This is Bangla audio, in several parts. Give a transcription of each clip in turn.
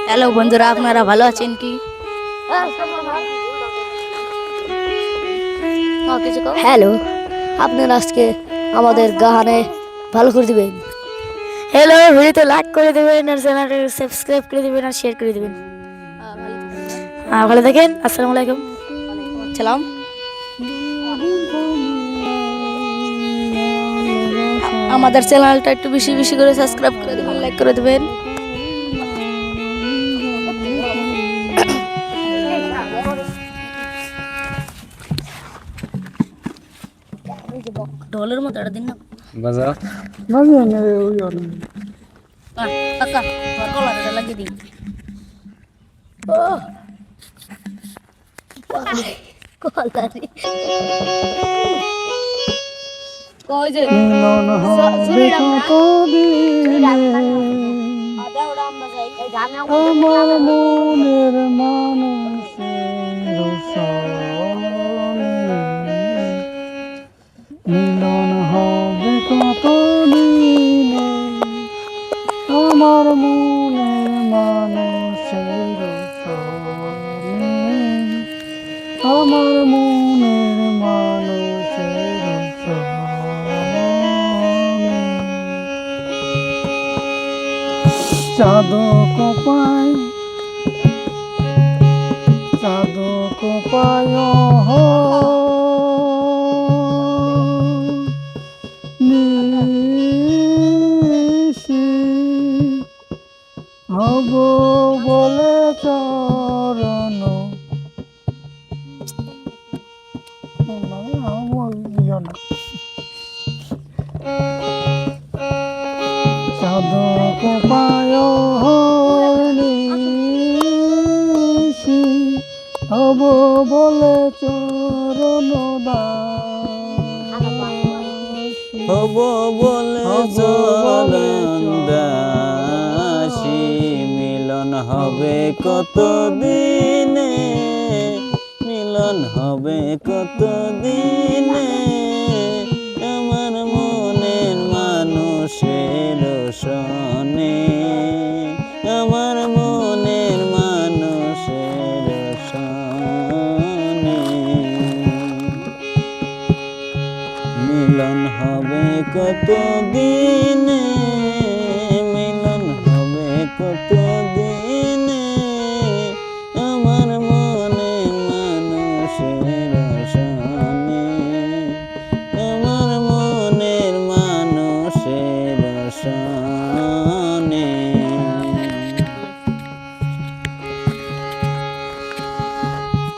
হ্যালো বন্ধুরা, আপনারা ভালো আছেন কি? হ্যালো, আপনারা আজকে আমাদের গানে ভালো করে দিবেন। হ্যালো, ভিডিওতে লাইক করে দেবেন আর চ্যানেলটা সাবস্ক্রাইব করে দেবেন আর শেয়ার করে দেবেন। ভালো থাকেন। আসসালামু আলাইকুম। সালাম। আমাদের চ্যানেলটা একটু বেশি বেশি করে সাবস্ক্রাইব করে দেবেন, লাইক করে দেবেন। ঢোলের মতো এটা দিন না বাজাও কাকা, তোর কলার এটা লাগিয়ে দিন। আমার মনের মানুষের মিলন হবে কত দিনে, আমার মনের মানুষের আমার মনের মানুষের চাঁদক পায় নিশি হব বলে চরণ চাঁদক পায় নিশি হব বলে চরণ হব বলে চরণ দাসী, মিলন হবে কত দিনে, মিলন হবে কত দিনে, আমার মনের মানুষের সনে, আমার মনের মানুষের সনে, মিলন হবে কত দিনে, মিলন হবে কত দিনে, আমার মনের মানুষের সনে, আমার মনের মানুষের সনে।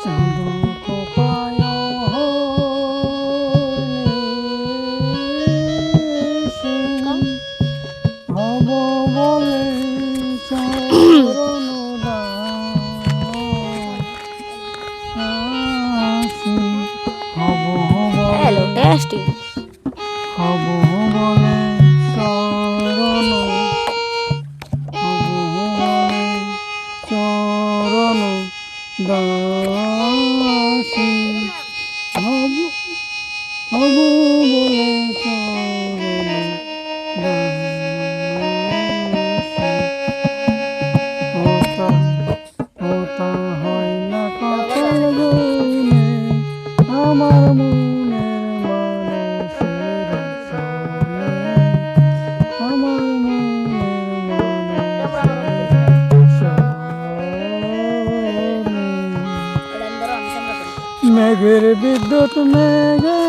চাঁদক পায় নিশি হব বলে চরণ দাসী, হব হ্যালো বলে টেস্টি। হব বলে চরণ, হব বলে চরণ দাসী, হব হব বলে চরণ দাসী। ওটা ওটা হয় না কপাল গুনে, আমার মনের মানুষের সনে, আমার মনের মানুষের সনে। মেঘের বিদ্যুৎ মেঘে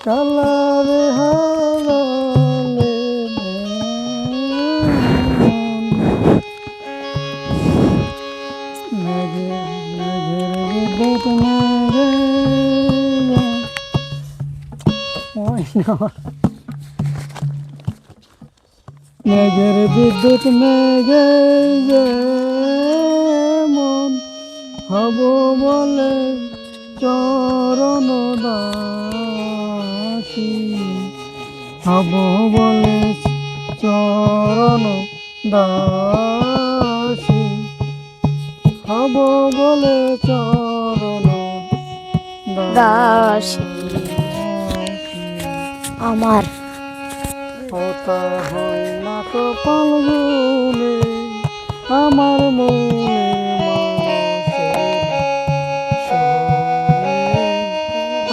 কালারে হারালে মেঘের বিদ্যুৎ মেঘে মেঘের বিদ্যুৎ মেঘে মন হব বলে চরণ দাসী, হব বলে চরণ দাসী হব বলে চরণ দাসী আমার হতা হয় না কপাল গুনে আমার মনে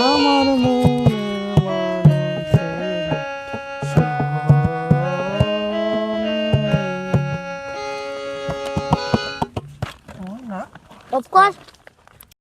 আমার মনে অফকোর্স